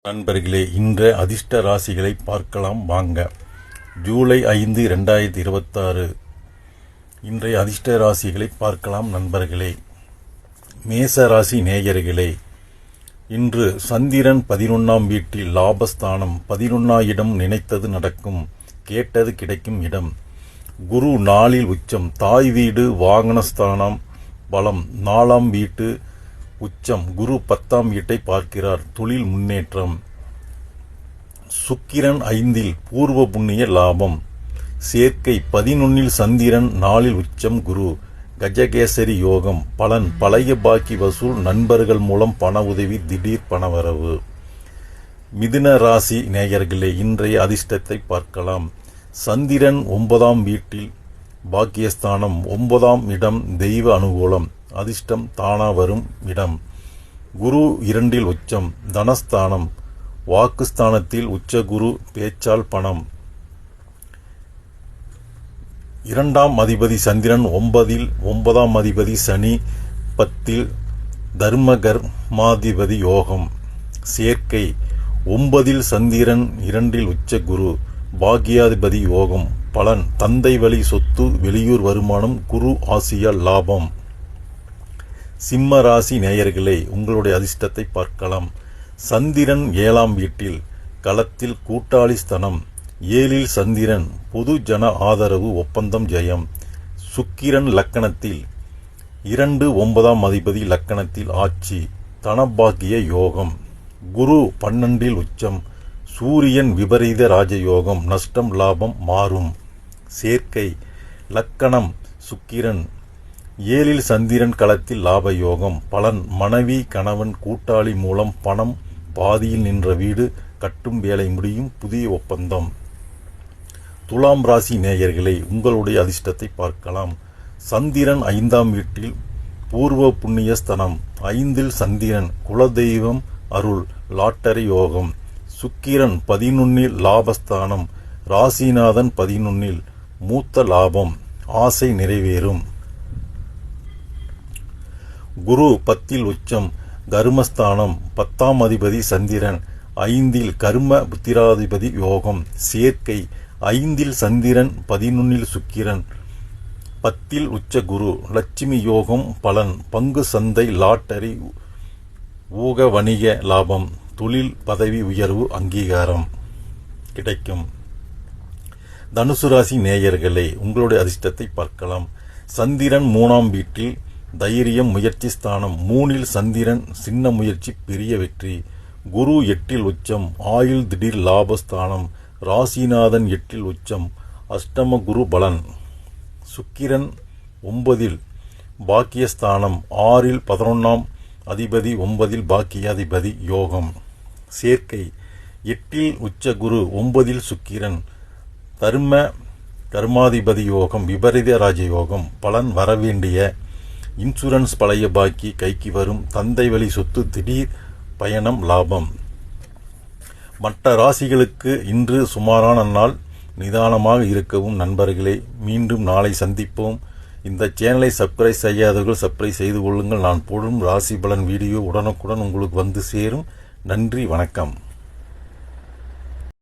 நண்பர்களே, இன்றைய அதிர்ஷ்ட ராசிகளை பார்க்கலாம் வாங்க. ஜூலை 5, 2026 இன்றைய அதிர்ஷ்ட ராசிகளை பார்க்கலாம் நண்பர்களே. மேச ராசி நேயர்களே, இன்று சந்திரன் 11ஆம் வீட்டில் லாபஸ்தானம். 11ஆம் இடம் நினைத்தது நடக்கும், கேட்டது கிடைக்கும் இடம். குரு நாளில் உச்சம். தாய் வீடு வாகனஸ்தானம் பலம். 4ஆம் வீட்டு உச்சம். குரு 10ஆம் வீட்டை பார்க்கிறார், தொழில் முன்னேற்றம். சுக்கிரன் 5இல் பூர்வ புண்ணிய லாபம். சேர்க்கை 11இல் சந்திரன், 4இல் உச்சம் குரு. கஜகேசரி யோகம். பலன் பழைய பாக்கி வசூல், நண்பர்கள் மூலம் பண உதவி, திடீர் பணவரவு. மிதுன ராசி நேயர்களே, இன்றைய அதிர்ஷ்டத்தை பார்க்கலாம். சந்திரன் 9ஆம் வீட்டில் பாக்கியஸ்தானம். 9ஆம் இடம் தெய்வ அனுகூலம், அதிர்ஷ்டம் தானா வரும் இடம். குரு 2இல் உச்சம். தனஸ்தானம். வாக்குஸ்தானத்தில் உச்ச குரு, பேச்சால் பணம். 2ஆம் அதிபதி சந்திரன் 9இல், 9ஆம் அதிபதி சனி 10இல், தர்மகர்மாதிபதி யோகம். சேர்க்கை 9இல் சந்திரன், 2இல் உச்ச குரு, பாக்யாதிபதி யோகம். பலன் தந்தை வழி சொத்து, வெளியூர் வருமானம், குரு ஆசியால் லாபம். சிம்ம ராசி நேயர்களே, உங்களுடைய அதிர்ஷ்டத்தை பார்க்கலாம். சந்திரன் 7ஆம் வீட்டில் களத்தில் கூட்டாளி ஸ்தனம். 7இல் சந்திரன், பொது ஜன ஆதரவு, ஒப்பந்தம் ஜெயம். சுக்கிரன் லக்கணத்தில் 2, 9ஆம் அதிபதி லக்கணத்தில் ஆட்சி, தனபாக்கிய யோகம். குரு 12இல் உச்சம். சூரியன் விபரீத ராஜயோகம், நஷ்டம் லாபம் மாறும். சேர்க்கை லக்கணம் சுக்கிரன். 7இல் சந்திரன் களத்தில் லாபயோகம். பலன் மனைவி கணவன் கூட்டாளி மூலம் பணம். பாதியில் நின்ற வீடு கட்டும் வேலை முடியும், புதிய ஒப்பந்தம். துலாம் ராசி நேயர்களே, உங்களுடைய அதிர்ஷ்டத்தை பார்க்கலாம். சந்திரன் 5ஆம் வீட்டில் பூர்வ புண்ணிய ஸ்தனம். 5இல் சந்திரன், குலதெய்வம் அருள், லாட்டரி யோகம். சுக்கிரன் 11இல் லாபஸ்தானம். ராசிநாதன் 11இல், மூத்த லாபம், ஆசை நிறைவேறும். குரு 10இல் உச்சம். கர்மஸ்தானம். 10ஆம் அதிபதி சந்திரன், 5இல் கர்ம புத்திராதிபதி யோகம். சேர்க்கை 5இல் சந்திரன், 11இல் சுக்கிரன், 10இல் உச்ச குரு, லட்சுமி யோகம். பலன் பங்கு சந்தை, லாட்டரி, ஊக வணிக லாபம், தொழில் பதவி உயர்வு, அங்கீகாரம் கிடைக்கும். தனுசு ராசி நேயர்களே, உங்களுடைய அதிர்ஷ்டத்தை பார்க்கலாம். சந்திரன் 3ஆம் வீட்டில் தைரியம், முயற்சி ஸ்தானம். 3இல் சந்திரன், சின்ன முயற்சி பெரிய வெற்றி. குரு 8இல் உச்சம். ஆயுள் திடீர் லாபஸ்தானம். ராசிநாதன் 8இல் உச்சம், அஷ்டம குரு பலன். சுக்கிரன் 9இல் பாக்கியஸ்தானம். 6இல் 11ஆம் அதிபதி, 9இல் பாக்கியாதிபதி யோகம். சேர்க்கை 8இல் உச்ச குரு, 9இல் சுக்கிரன், தர்ம கர்மாதிபதி யோகம், விபரீத ராஜயோகம். பலன் வரவேண்டிய இன்சூரன்ஸ் பழைய பாக்கி கைக்கு வரும். தந்தை வழி சொத்து, திடீர் பயணம், லாபம். மற்ற ராசிகளுக்கு இன்று சுமாரான நாள், நிதானமாக இருக்கவும் நண்பர்களே. மீண்டும் நாளை சந்திப்போம். இந்த சேனலை சப்ஸ்கிரைப் செய்யாதவர்கள் சப்ஸ்கிரைப் செய்து கொள்ளுங்கள். நான் போடும் ராசி பலன் வீடியோ உடனுக்குடன் உங்களுக்கு வந்து சேரும். நன்றி, வணக்கம்.